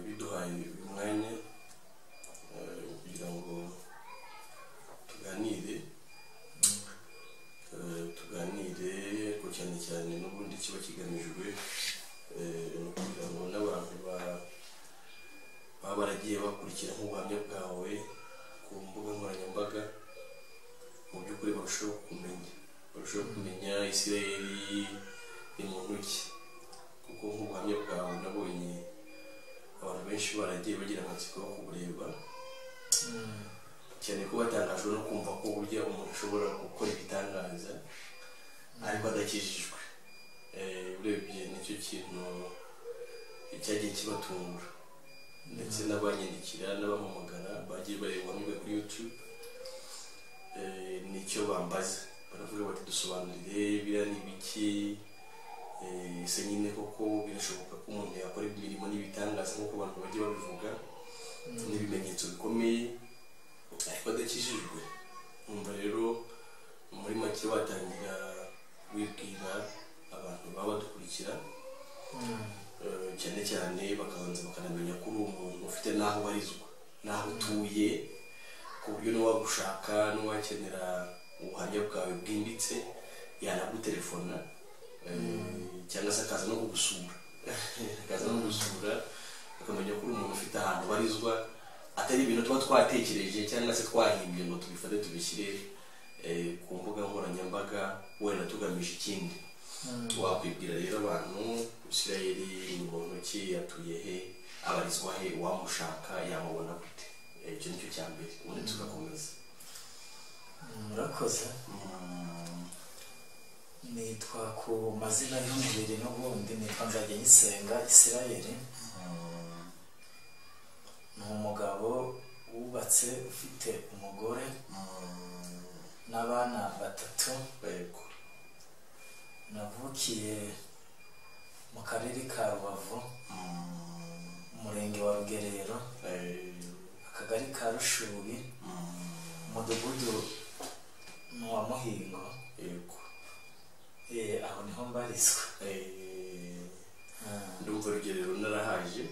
biduhaye umwanya kugira ngo tuganire ko cyane cyane n'ubundi kiba kigamijwe kugira ngo n'abantu baba baragiye bakurikira nk'ubuhamya bwawe ku mbuga nkoranyambaga mu by'ukuri barushaho kumenya Isirayeli ni muntu ki, kuko nk'ubuhamya bwawe nabonye abantu benshi baragiye bagira amatsiko yo kubureba cyane ko batangajwe no kumva ko burya umuntu ashobora gukora ibitangaza ariko adakijijwe. Urebye nicyo kintu cyagiye kibatungura, ndetse n'abanyandikira n'abampamagara bagiye bareba ubuhamya kuri YouTube, nicyo bambaza, baravuga bati dusobanurire biriya ni biki, ese nyine koko birashoboka ko umuntu yakora imirimo n'ibitangaza nk'uko abantu bagiye babivuga n'ibimenyetso bikomeye ariko adakijijwe. Umva rero muri make watangira wibwira abantu baba badukurikira cyane cyane bakabanza bakanamenya ko uri umuntu ufite n'aho warizwa n'aho utuye, ku buryo n'uwagushaka n'uwakenera ubuhamya bwawe bwimbitse yanagutelefona cyangwa se akaza no kugusura bakamenya ko uri umuntu ufite ahantu warizwa, atari ibintu tuba twatekereje cyangwa se twahimbye ngo tubifate tubishyire ku mbuga nkoranyambaga wenda tugamije ikindi. Wakwibwira rero abantu Isirayeli ni muntu ki, atuye he, abarizwa he, uwamushaka yamubona gute? Icyo nicyo cya mbere, ubundi tugakomeza. Murakoze. Nitwa ku mazina y'umubiri n'ubundi nitwa Nzagenyisenga Isirayeli. Ni umugabo wubatse ufite umugore n'abana 3. Navukiye mu karere ka Rubavu, umurenge wa Rugerero, akagari ka Rushubi, umudugudu wa Muhingo. Aho niho mbarizwa. Ndumva Rugerero narahaje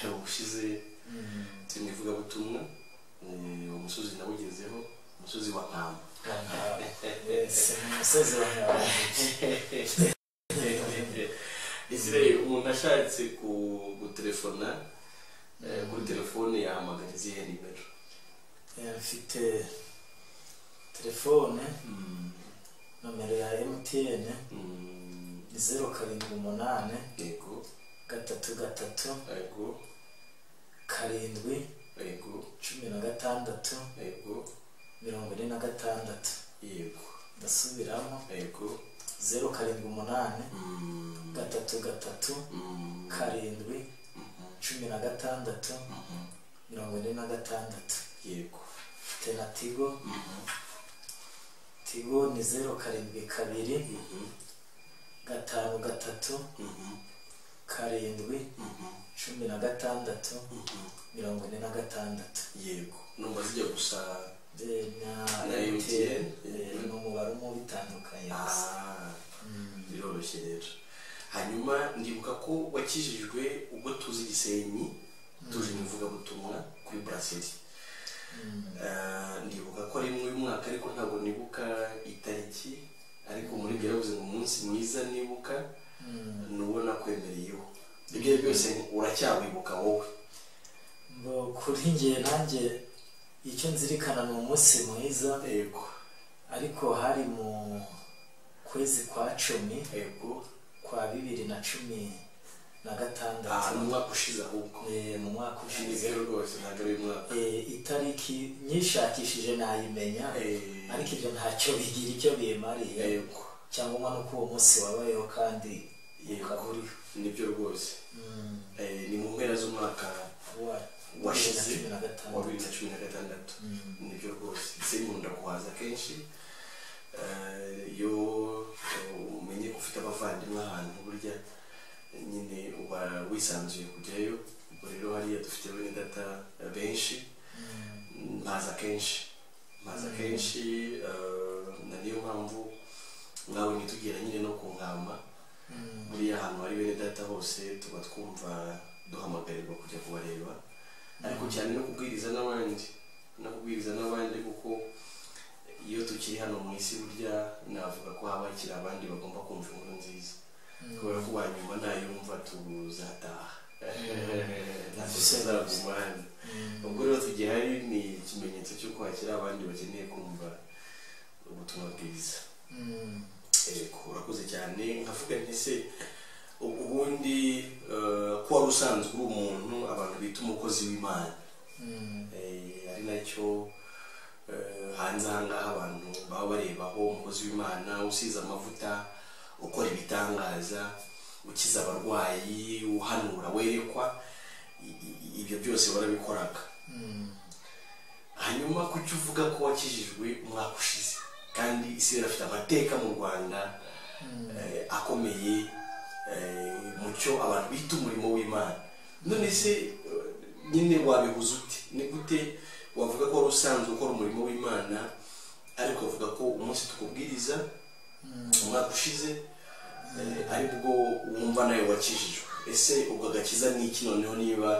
ubushize tunivuga butumwa, umusozi nawugezeho, umusozi wa Nkamba. Umusozi wa Nkamba. Isirayeli, umuntu ashatse gutelefona kuri telefone yahamagara izihe nimero? Mfite telefone nomero ya MTN 078 yego 33 yego 7 yego 16 yego 46 yego. Ndasubiramo yego 078 33 7 16 46 yego. Tena Tigo ni 072 5 3 7 16 46 yego. Numva zijya gusa na MTN n'umubare umwe bitandukanye. Biroroshye rero. Hanyuma ndibuka ko wakijijwe ubwo tuzi Gisenyi, tuje nivuga butumwa kuri Brasserie. Ndibuka ko ari mu mwaka ariko ntabwo nibuka itariki, ariko muri byo yavuze ngo umunsi mwiza nibuka nubona kwemereyeho. Ibyo byose uracyawibuka wowe? Kuri njye nanjye icyo nzirikana ni umunsi mwiza. Yego. Ariko hari mu kwezi kwa 10 yego kwa 2016. Mu mwaka ushize ahubwo. Mu mwaka ushize rwose ntabwo ari mwaka. Itariki nyishakishije nayimenya, ariko ibyo ntacyo bigira icyo bimariye. Yego. Cyangwa nuko uwo munsi wabayeho kandi ukaburi. Nibyo rwose. Ni mu mpera z'umwaka washize wa 2016. Nibyo rwose. Sinkunda kuhaza kenshi. Iyo umenye ko ufite abavandimwe ahantu burya nyine uba wisanzuye kujyayo. Ubwo rero hariya dufite bene data benshi, mpaza kenshi na niyo mpamvu nawe nitugera nyine no ku Nkamba, buriya ahantu hari bene data hose tuba twumva duhamagarirwa kujya kubareba ariko cyane no kubwiriza n'abandi kuko iyo tukiri hano mu isi burya navuga ko haba hakiri abandi bagomba kumva inkuru nziza kubera ko wanyuma ntayumva tuzataha ntazagumana ubwo rero tugihari ni ikimenyetso cy'uko hakiri abandi bakeneye kumva ubutumwa bwiza. Urakoze cyane nkavuga nti se ubundi ko wari usanzwe uri umuntu abantu bita umukozi w'Imana ari nacyo hanze ahangaha abantu baba barebaho umukozi w'Imana usize amavuta ukora ibitangaza ukiza abarwayi uhanura werekwa ibyo byose barabikoraga hanyuma kuki uvuga ko wakijijwe umwaka ushize kandi isi irafite amateka mu Rwanda akomeye mucyo abantu bita umurimo w'Imana none se nyine wabihuza ute ni gute wavuga ko wari usanzwe ukora umurimo w'Imana ariko uvuga ko umunsi tukubwiriza umwaka ushize aribwo wumva nawe wakijijwe ese ubwo agakiza ni iki noneho niba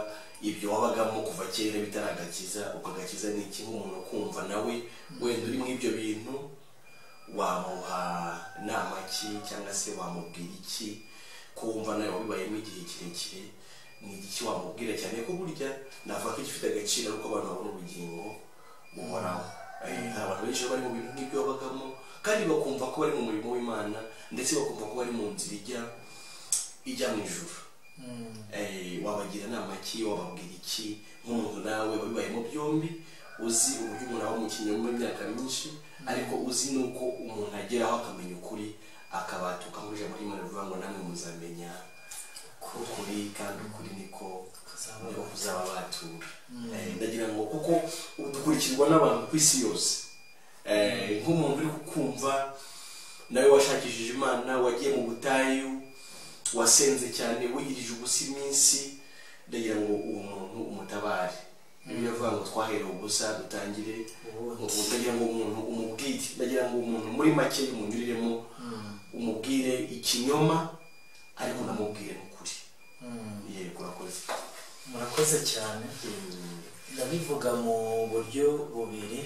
ibyo wabagamo kuva kera bitaragakiza ubwo agakiza ni iki nk'umuntu kumva nawe wenda uri mu ibyo bintu wamuha nama ki cyangwa se wamubwira iki ko wumva nawe wabibayemo igihe kirekire ni iki wamubwira cyane ko burya navuga ko gifite agaciro ariko abantu babona ubugingo buhoraho hari abantu benshi bari mu bintu nk'ibyo babagamo kandi bakumva ko bari mu murimo w'Imana ndetse bakumva ko bari mu nzira ijya mu ijuru wabagira nama ki wababwira iki nk'umuntu nawe wabibayemo byombi uzi uburyo umuntu aba mu kinyoma imyaka myinshi ariko uzi nuko umuntu ageraho akamenya ukuri akabatuka muri ijambo ry'Imana rivuga ngo namwe muzamenya ukuri kandi ukuri niko kuzaba batura ndagira ngo kuko dukurikirwa n'abantu ku isi yose nk'umuntu uri kukumva nawe washakishije Imana wagiye mu butayu wasenze cyane wigirije ubusa iminsi ndagira ngo uwo muntu umutabare biravuga ngo twahere ubusa dutangire ndagira ngo umuntu umubwire ndagira ngo umuntu muri make umunyuriremo umubwire ikinyoma ariko namubwire n'ukuri yego murakoze cyane ndabivuga mu buryo bubiri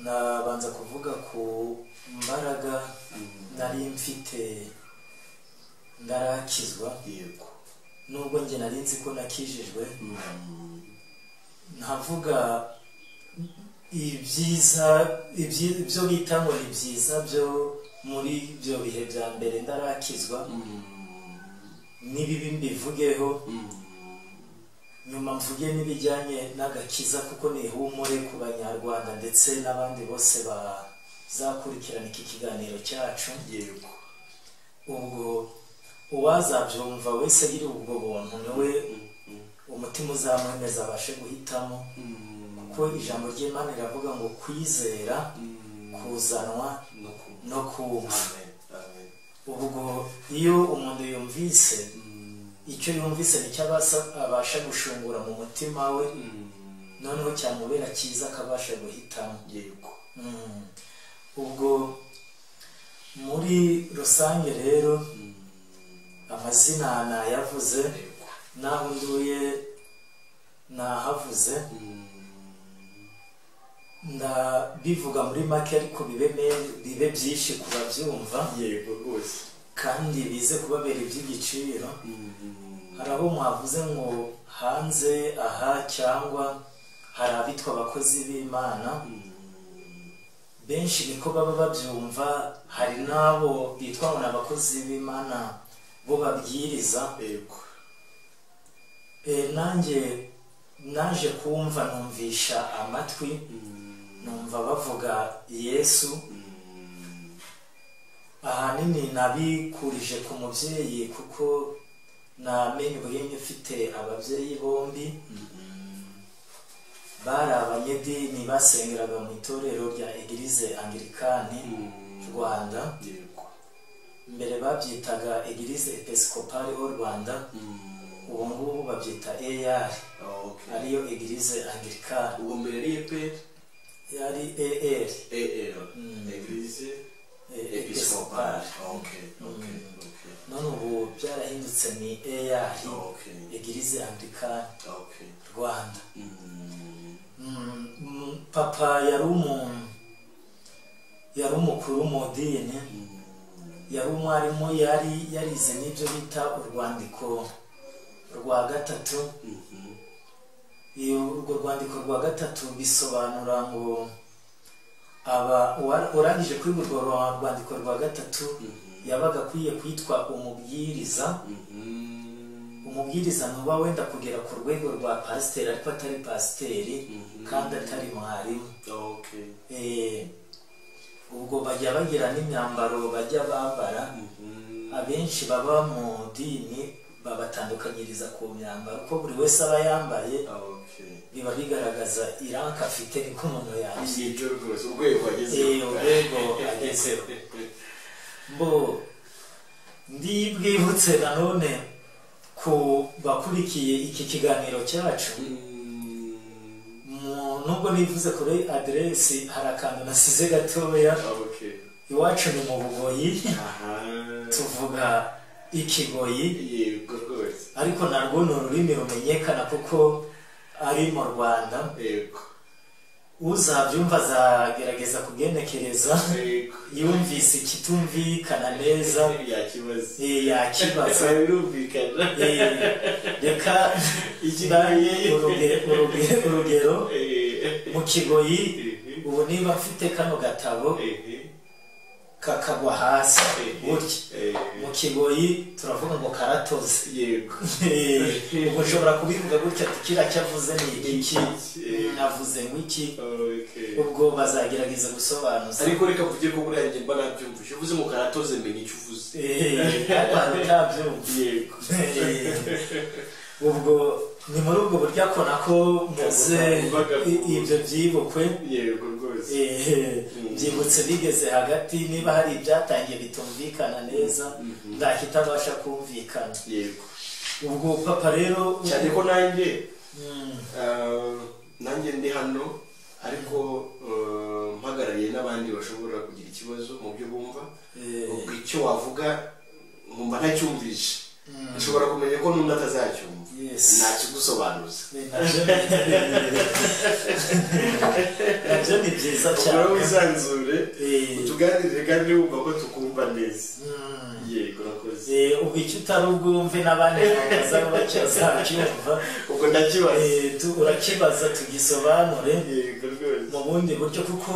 nabanza kuvuga ku mbaraga nari mfite ndarakizwa nubwo njye nari nzi ko nakijijwe ntavuga ibyo bita ngo ni byiza byo muri ibyo bihe bya mbere ndarakizwa n'ibibi mbivugeho nyuma mvuge n'ibijyanye n'agakiza kuko ni ihumure ku banyarwanda ndetse n'abandi bose bazakurikirana iki kiganiro cyacu ubwo uwazabyumva wese agira ubwo buntu niwe umutima uzamwemeza abashe guhitamo kuko ijambo ry'Imana riravuga ngo kwizera kuzanwa no kumva ubwo iyo umuntu yumvise icyo yumvise nicyo abasha gushungura mu mutima we noneho cyamubera cyiza akabasha guhitamo ubwo muri rusange rero amazina nayavuze naho nduye nahavuze ndabivuga muri make ariko bibe byinshi kubabyumva kandi bize kubabera iby'igiciro hari abo mwavuze ngo hanze aha cyangwa hari abitwa abakozi b'Imana benshi niko baba babyumva hari n'abo bitwa ngo n'abakozi b'Imana bo babwiriza nanjye naje kumva numvisha amatwi numva bavuga Yesu ahanini nabikurije ku mubyeyi kuko namenye ubwenge mfite ababyeyi bombi bari abanyedini basengeraga mu itorero rya Eglise Anglikani Rwanda mbere babyitaga Eglise Episcopale au Rwanda ubu ngubu babyita EAR ariyo Eglise Anglikani ubwo mbere ari EP yari EAR Eglise Episcopale none ubu byarahindutse ni EAR, Eglise Anglicane Rwanda. Papa yari umukuru mu dini, yari umwarimu, yarize n'ibyo bita urwandiko rwa gatatu. Urwo rwandiko rwa gatatu bisobanura ngo urangije kwiga urwo rwandiko rwa gatatu yabaga akwiye kwitwa umubwiriza. Umubwiriza ntuba wenda kugera ku rwego rwa pasiteri ariko atari pasiteri kandi atari mwarimu. Ubwo bajya bagira n'imyambaro bajya bambara. Abenshi baba mu dini babatandukanyiriza ku myambaro ko buri wese aba yambaye, biba bigaragaza iranka afite niko umuntu yaje urwego agezeho. Mbo ndibwibutse nanone ku bakurikiye iki kiganiro cyacu, nubwo nivuze kuri aderesi hari akantu nasize gatoya. Iwacu ni mu Bugoyi, tuvuga Ikigoyi, ariko narwo ni ururimi rumenyekana kuko ari mu Rwanda. Uzabyumva azagerageza kugenekereza, yumvise ikitumvikana neza yakibaza. Reka urugero mu Kigoyi, ubu niba mfite kano gatabo kakagwa hasi burya, mu Kigoyi turavuga ngo karatoze. Ubu ushobora kubivuga gutya ati kiriya cyavuze ni iki, navuze ngo iki. Ubwo bazagerageza gusobanuza, ariko reka mvuge ko buriya njye mba nabyumvise. Uvuze ngo karatoze menya icyo uvuze, ariko utabyumva. Ubwo ni muri ubwo buryo akona ko muze ibyo byibukwe. Byibutse bigeze hagati, niba hari ibyatangiye bitumvikana neza ndakitabasha kumvikana. Ubwo papa rero cyane ko nanjye ndi hano, ariko mpagarariye n'abandi bashobora kugira ikibazo mu byo bumva. Ubwo icyo wavuga nkumva ntacyumvishe, ushobora kumenya ko n'undi atazacyumva, ntakigusobanuza. Nabyo ni byiza cyane. Ubwo wisanzure utuganirire kandi wumva ko tukumva neza. Yego, urakoze. Ubwo icyo utari ubwumve n'abandi bazaba bazacyumva, ubwo ndakibaza. Urakibaza tugisobanure mu bundi buryo, kuko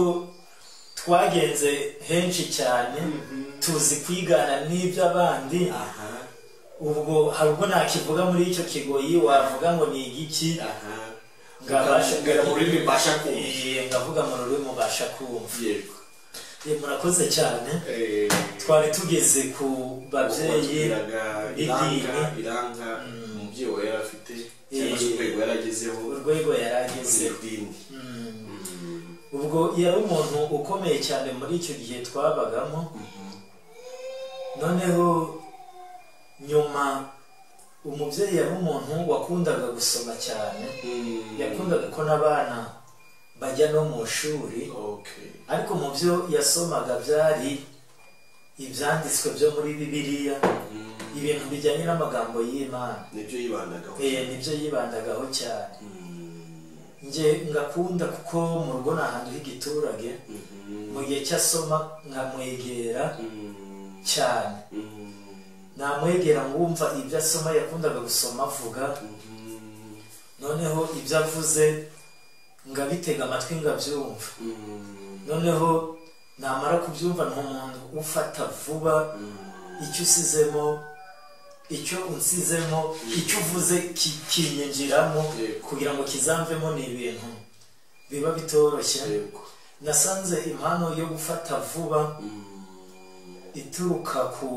twagenze henshi cyane, tuzi kwigana n'iby'abandi. Ubwo hari ubwo nakivuga muri icyo Kigoyi wavuga ngo ni igiki, ngavuga mu rurimi mbasha kumva. Murakoze cyane. Twari tugeze ku babyeyi b'idini, iranga umubyeyi we yari afite cyangwa se urwego yaragezeho. Ubwo yari umuntu ukomeye cyane muri icyo gihe twabagamo. Noneho nyuma umubyeyi yari umuntu wakundaga gusoma cyane, yakundaga ko n'abana bajya no mu ishuri. Ariko mu byo yasomaga byari ibyanditswe byo muri Bibiliya, ibintu bijyanye n'amagambo y'Imana, nibyo yibandagaho cyane. Nge ngakunda kuko mu rugo ni ahantu h'igiturage, mu gihe cy'asoma nkamwegera cyane. Namwegera ngumva ibyo asoma, yakundaga gusoma avuga. Noneho ibyo avuze ngabitega amatwi ngabyumva. Noneho namara kubyumva ni umuntu ufata vuba icyo usizemo, icyo unsizemo, icyo uvuze kinyinjiramo kugira ngo kizamvemo. Ni ibintu biba bitoroshye. Nasanze impano yo gufata vuba ituruka ku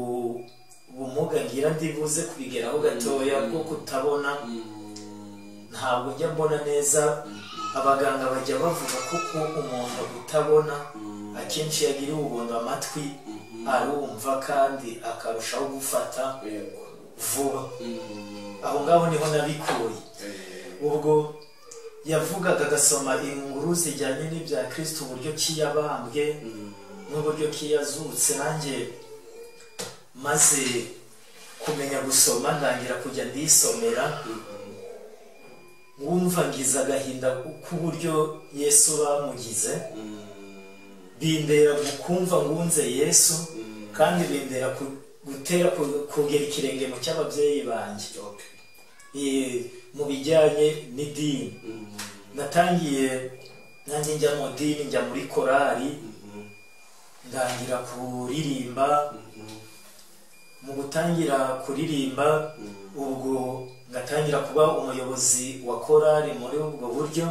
bumuga ngira ndibuze kubigeraho gatoya bwo kutabona. Ntabwo njya mbona neza. Abaganga bajya bavuga ko umuntu utabona akenshi yagiriye ububondo amatwi, arumva kandi akarushaho gufata vuba. Aho ngaho niho nabikuye. Ubwo yavugaga agasoma inkuru zijyanye n'ibya Kristo, uburyo ki yabambwe n'uburyo ki yazutse. Nanjye maze kumenya gusoma ndangira kujya ndisomera wumva ngize agahinda k'uburyo Yesu bamugize bindera gukumva ngunze Yesu kandi bindera gutera kugera ikirenge mu cy'ababyeyi banjye mu bijyanye n'idini natangiye nanjye njya mu dini njya muri korali ndangira kuririmba mu gutangira kuririmba ubwo ngatangira kuba umuyobozi wa korali muri ubwo buryo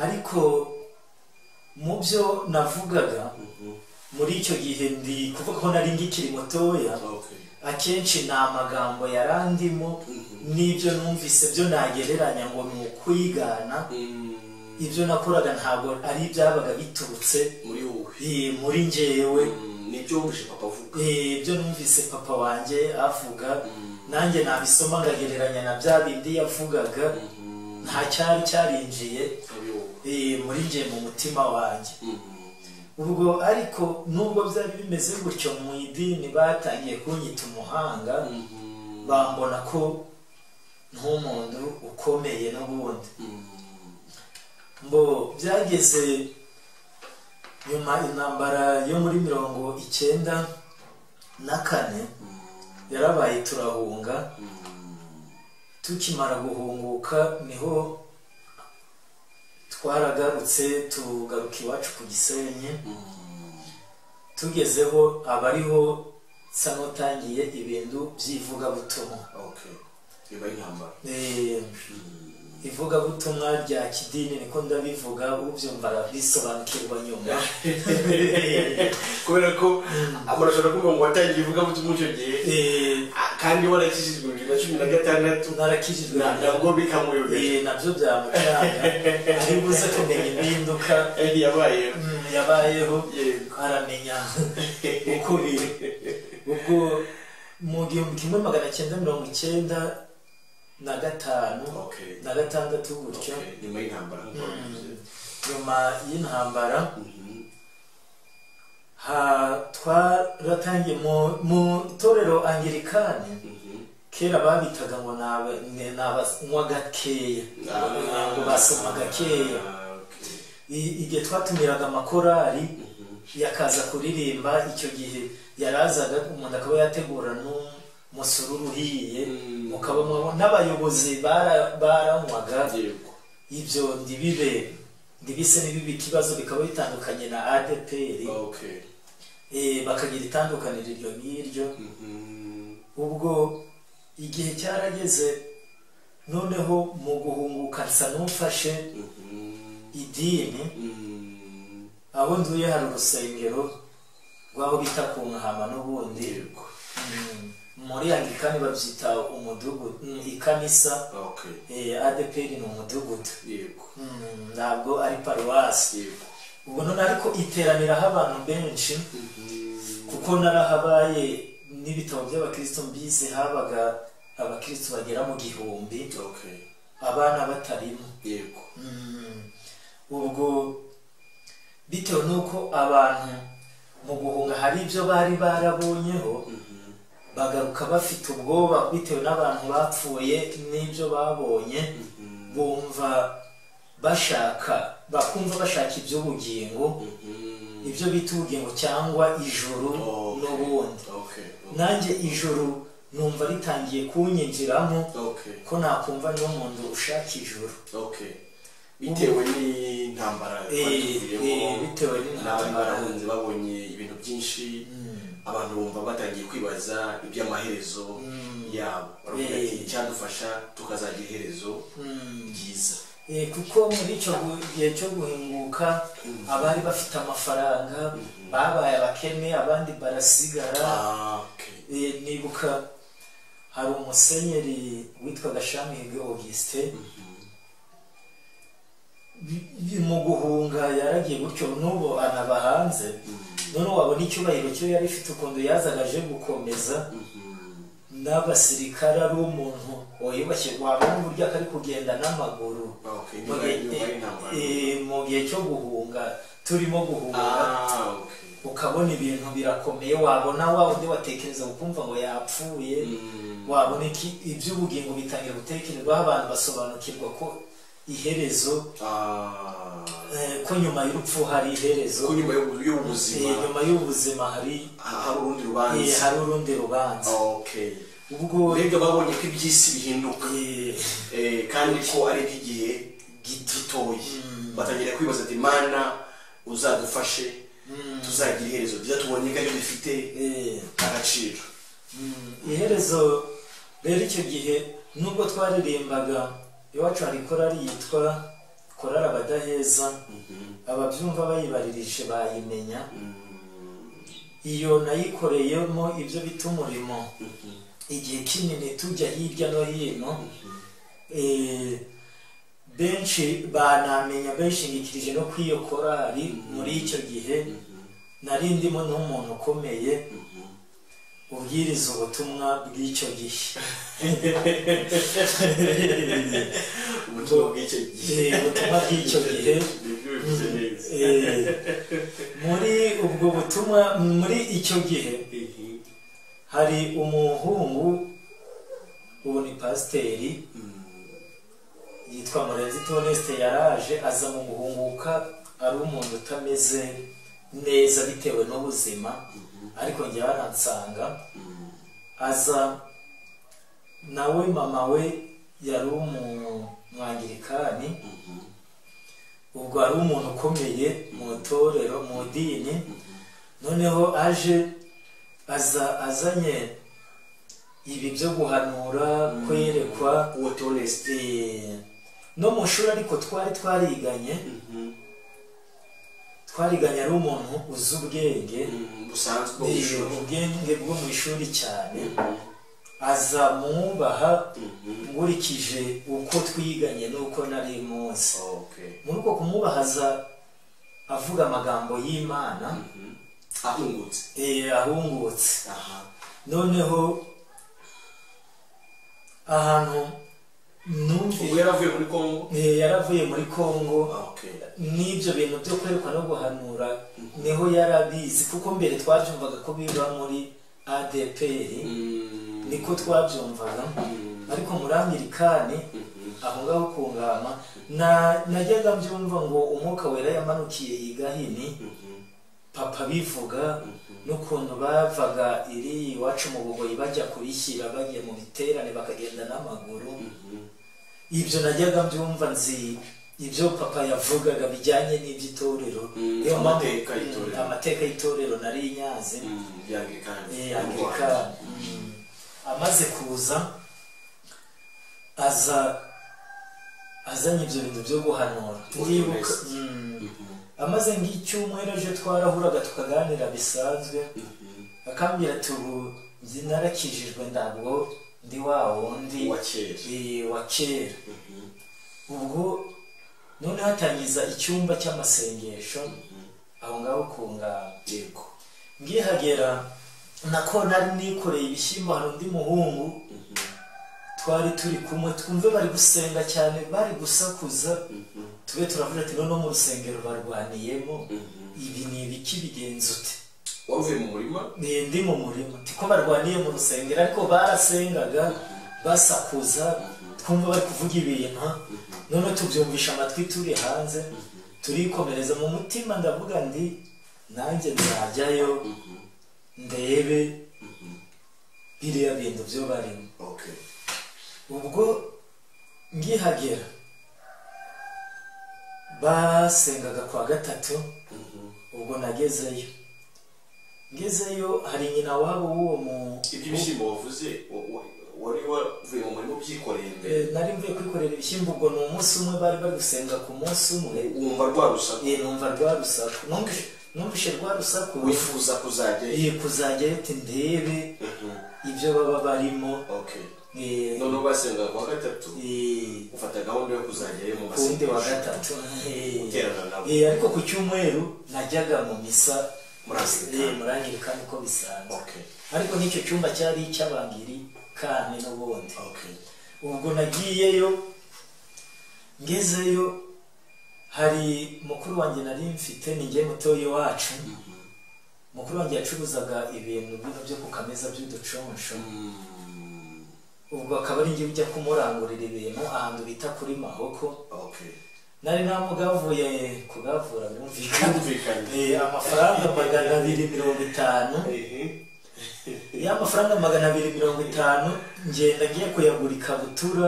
ariko mu byo navugaga muri icyo gihe ndi kuvuga ko nari ngikiri mutoya akenshi ni amagambo yarandimo n'ibyo numvise byo nagereranya ngo ni ukwigana ibyo nakoraga ntabwo ari ibyabaga biturutse muri njyewe nibyo wumvise papa avuga ibyo numvise papa wanjye avuga nanjye nabisoma ngagereranya na bya bindi yavugaga nta cyari cyarinjiye muri njye mu mutima wanjye ubwo ariko nubwo byari bimeze gutyo mu idini batangiye kunyita umuhanga bambona ko nk'umuntu ukomeye n'ubundi mbo byageze nyuma intambara yo muri 1994 yarabaye turahunga tukimara guhunguka niho twaragarutse tugaruka iwacu ku Gisenyi tugezeho abariho sanotangiye ibintu by'ivugabutumwa ivugabutumwa rya kidini niko ndabivuga ubyumva bisobanukirwa nyuma kubera ko amurashobora kuvuga ngo watangiye ivugabutumwa icyo gihe kandi warakijijwe 2016 narakijijwe ntabwo bikamuyobera nabyo byamucanga ari buze kumenya impinduka yabayeho aramenya uko biri ubwo mu 1995 na gatandatu gutyo nyuma y'intambara twaratangiye mu torero Anglikani kera babitaga ngo n'abanywa gakeya ngo basoma gakeya igihe twatumiraga amakorali yakaza kuririmba icyo gihe yarazaga umuntu akaba yategura n'umusururu uhiye mukabamo n'abayobozi baranywaga ibyo ndibise n'ibibi ikibazo bikaba bitandukanye na ADPR bakagira itandukaniro iryo ngiryo ubwo igihe cyarageze noneho mu guhunguka nsa n'umfashe idini aho nduye hari urusengero rwaho bita ku Nkahama n'ubundi muri Anglikani babyita umudugudu ikanisa ADPR ni umudugudu ntabwo ari paruwasi ubwo none ariko iteraniraho abantu benshi kuko narahabaye n'ibitabo by'abakristo mbize habaga abakristo bagera mu 1000 abana batarimo ubwo bitewe nuko abantu mu guhunga hari ibyo bari barabonyeho bagaruka bafite ubwoba bitewe n'abantu bapfuye n'ibyo babonye bumva bakumva bashaka iby'ubugingo ibyo bita ubugingo cyangwa ijuru n'ubundi nanjye ijuru numva ritangiye kunyinjiramo ko nakumva niwo muntu ushaka ijuru bitewe n'intambara bitewe n'intambara babonye ibintu byinshi abantu bumva batangiye kwibaza iby'amaherezo yabo baravuga ati cyadufasha tukazagira iherezo ryiza kuko muri icyo gihe cyo guhinguka abari bafite amafaranga babaye abakene abandi barasigara nibuka hari umusenyeri witwaga Shamige Augustin mu guhunga yaragiye gutyo n'ubu anaba hanze none wabona icyubahiro cyo yari ifite ukuntu yazaga aje gukomeza n'abasirikare ari umuntu wayubashye wabona uburyo akari kugenda n'amaguru mu gihe cyo guhunga turimo guhunga ukabona ibintu birakomeye, wabona wa undi watekereza ukumva ngo yapfuye, wabona iby'ubugingo bitangira gutekerezwaho, abantu basobanukirwa ko iherezo, ko nyuma y'urupfu hari iherezo, ko nyuma y'ubuzima hari urundi rubanza. ubwo rega babonye ko iby'isi bihinduka kandi ko ari iby'igihe gitoya, batangira kwibaza ati Mana uzadufashe tuzagira iherezo ryiza, tubonye ko bifite agaciro. Iherezo rero icyo gihe nubwo twaririmbaga iwacu hari korali yitwa korali Abadaheza, ababyumva bayibaririje bayimenya, iyo nayikoreyemo ibyo bita umurimo igihe kinini, tujya hirya no hino, benshi banamenya bishingikirije no kwiyo korali. Muri icyo gihe nari ndimo n'umuntu ukomeye ubwiriza ubutumwa bw'icyo gihe. ubutumwa bw'icyo gihe muri ubwo butumwa, muri icyo gihe hari umuhungu, ubu ni pasiteri, yitwa Murenzi Toneste, yaraje aza mu guhunguka, ari umuntu utameze neza bitewe n'ubuzima, ariko njye baransanga, aza nawe mama we yari umwangirikani, ubwo ari umuntu ukomeye mu itorero, mu dini. Noneho azanye ibi byo guhanura, kwerekwa, no mu shuri ariko twariganye ari umuntu uzi ubwenge, ubwenge bwo mu ishuri cyane, aza mwubaha nkurikije uko twiganye n'uko nari munsi. Muri uko kumwubaha aza avuga amagambo y'Imana ahungutse. Noneho ahantu yaravuye muri Kongo, n'ibyo bintu byo kwerekwa no guhanura niho yarabizi, kuko mbere twabyumvaga ko biba muri ADPR, niko twabyumvaga, ariko muri Anglikani aho ngaho ku Ngama najyaga mbyumva ngo umwuka wera yamanukiye i Gahini, papa bivuga n'ukuntu bavaga iri iwacu mu Bugoyi bajya kubishyira, bagiye mu biterane bakagenda n'amaguru. Ibyo najyaga mbyumva, nzi ibyo papa yavugaga bijyanye n'iby'itorero, amateka y'itorero nari nyazi Anglikani. Amaze kuza azanye ibyo bintu byo guhanura, ndibuka amaze nk'icyumweru ejo twarahuraga tukaganira bisanzwe, akambwira ati ubu narakijijwe, ntabwo ndi wa wundi wa kera. Ubwo none hatangiza icyumba cy'amasengesho aho ngaho ku Ngama. Ngihagera nako nari nikoreye ibishyimbo, hari undi muhungu twari turi kumwe, twumve bari gusenga cyane, bari gusakuza, tube turavuga ati none mu rusengero barwaniyemo, ibi ni ibiki, bigenze ute? Wavuye mu murima? Ndi mu murima, tiko barwaniye mu rusengero, ariko barasengaga basakuza, twumva bari kuvuga ibintu, none tubyumvisha amatwi turi hanze, turikomereza mu mutima, ndavuga ndi nanjye nzajyayo ndebe biriya bintu byo barimo. Ubwo ngihagera basengaga kwa gatatu, ubwo ngezeyo hari nyina wabo w'uwo mu iby'ibishyimbo wavuze, wari wavuye mu murimo byikoreye mbere? Nari mvuye kwikorera ibishyimbo, ubwo ni umunsi umwe bari gusenga, ku munsi umwe wumva rwa rusaku? Numva rwa rusaku, numvishe rwa rusaku, wifuza kuzajyayo ati ndebe ibyo baba barimo. None basengaga kwa gatatu, ufata gahunda yo kuzajyayo mu masengesho wa gatatu, uterana nabo. Ariko ku cyumweru najyaga mu misa muri Anglikani uko bisanzwe, ariko n'icyo cyumba cyari icy'Abanglikani n'ubundi. Ubwo nagiyeyo, ngezeyo hari mukuru wanjye nari mfite, ni njye mutoya wacu, mukuru wanjye yacuruzaga ibintu bino byo ku kameza by'uduconsho ubwo akaba ari njye ujya kumurangurira ibintu ahantu bita kuri Mahoko. Nari namugavuye kugavura birumvikana amafaranga 250 ya mafaranga 250 ngenda ngiye kuyagura ikabutura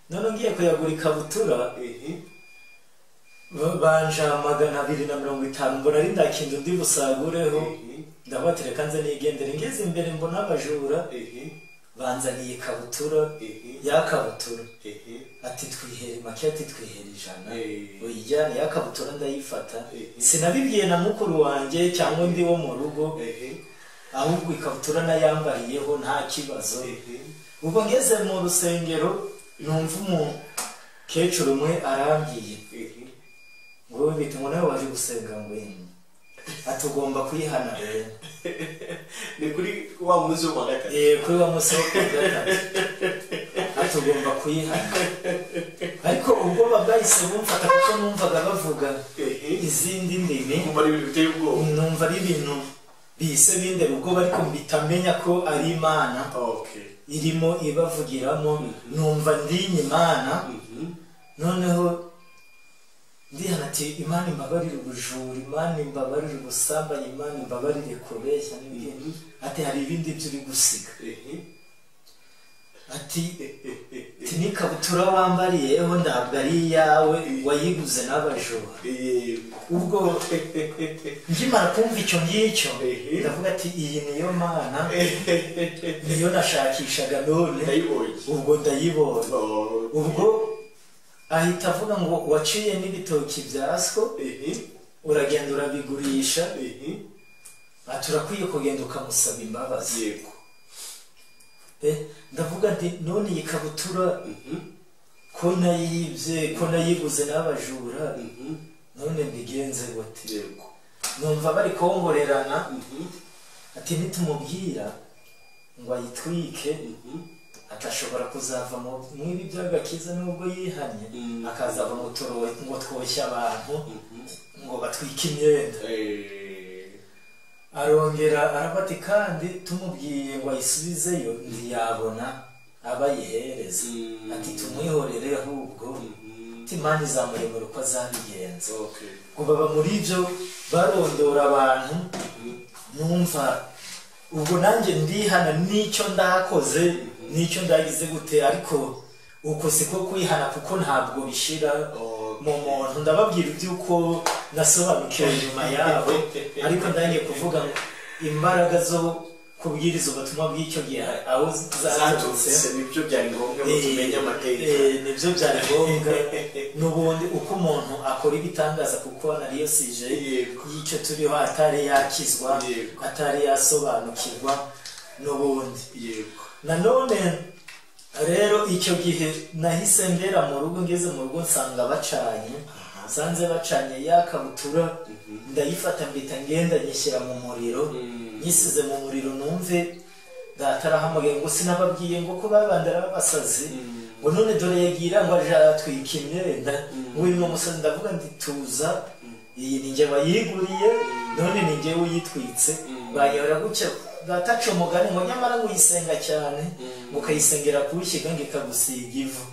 none ngiye kuyagura ikabutura banja 250 mbona ari ndakindu ndi busagureho ndabatereka nze nigendere ngeze imbere mbona abajura banzaniye ikabutura ya kabutura ati twihere make ati twihere 100 uyijyane ya kabutura ndayifata sinabibwiye na mukuru wanjye cyangwa ndi wo mu rugo ahubwo ikabutura nayambariyeho nta kibazo. Ubwo ngeze mu rusengero numva umukecuru umwe arambwiye ngo bituma nawe waje gusenga ngo atugomba kuyihana rero ni kuri wa muzi wa gatatu kuri wa muzi wa gatatu atugomba kuyihana ariko ubwo babahise bumfata kuko numvaga bavuga izindi ndimi numva ari ibintu bise bindera ubwo ariko mbitamenya ko ari Imana irimo ibavugiramo numva ndinye Imana noneho ndihana ati Imana imbabarire ubujura, Imana imbabarire ubusambanyi, Imana imbabarire kubeshya n'ibindi ati hari ibindi byuri gusiga ati n'ikabutura wambariyeho ntabwo ari iyawe wayiguze n'abajura. Ubwo ngimara kumva icyo ngicyo ndavuga ati iyi niyo Mana niyo nashakishaga none ubwo ndayibonye. Ubwo ahita avuga ngo waciye n'ibitoki byaswo uragenda urabigurisha aturakwiye kugenda ukamusaba imbabazi. Ndavuga nti none iyi kabutura ko nayibye ko nayiguze n'abajura none mbigenze gute? Numva bari kongorerana ati nitumubwira ngo ayitwike atashobora kuzava mu ibi by'agakiza nubwo yihanye akazava mu torowe ngo twoshya abantu ngo batwike imyenda. Arongera arabati kandi tumubwiye ngo ayisubizeyo ntiyabona abayihereza ati tumwihorere ahubwo Imana izamuremera uko azabigenza. Ngo baba muri ibyo barondora abantu numva ubwo nanjye ndihana n'icyo ndakoze n'icyo ndagize gute ariko uko siko kwihana kuko ntabwo bishira mu muntu. Ndababwira iby'uko nasobanukiwe nyuma yabo ariko ndangiye kuvuga imbaraga zo kubwiriza ubutumwa bw'icyo gihe aho zaturutse nibyo byari ngombwa ngo tumenye amateka nibyo byari ngombwa n'ubundi uko umuntu akora ibitangaza kuko nariyo sije y'icyo turiho atari yakizwa atari yasobanukirwa n'ubundi. Nanone rero icyo gihe nahise ndera mu rugo ngeze mu rugo nsanga bacanye sanze bacanye ya kabutura ndayifata mbita ngenda nyishyira mu muriro nyisize mu muriro numve datarahamagaye ngo sinababwiye ngo ko babandara babasazi ngo none dore yagira ngo aje atwika imyenda ngo uyu musazi ndavuga ndi tuza iyi ninjye bayiguriye none ninjye uyitwitse bayora gucya datacho mugani ngo nyamara ngo yisenga cyane mukayisengera kushyiga ngo ikagusiga ivu.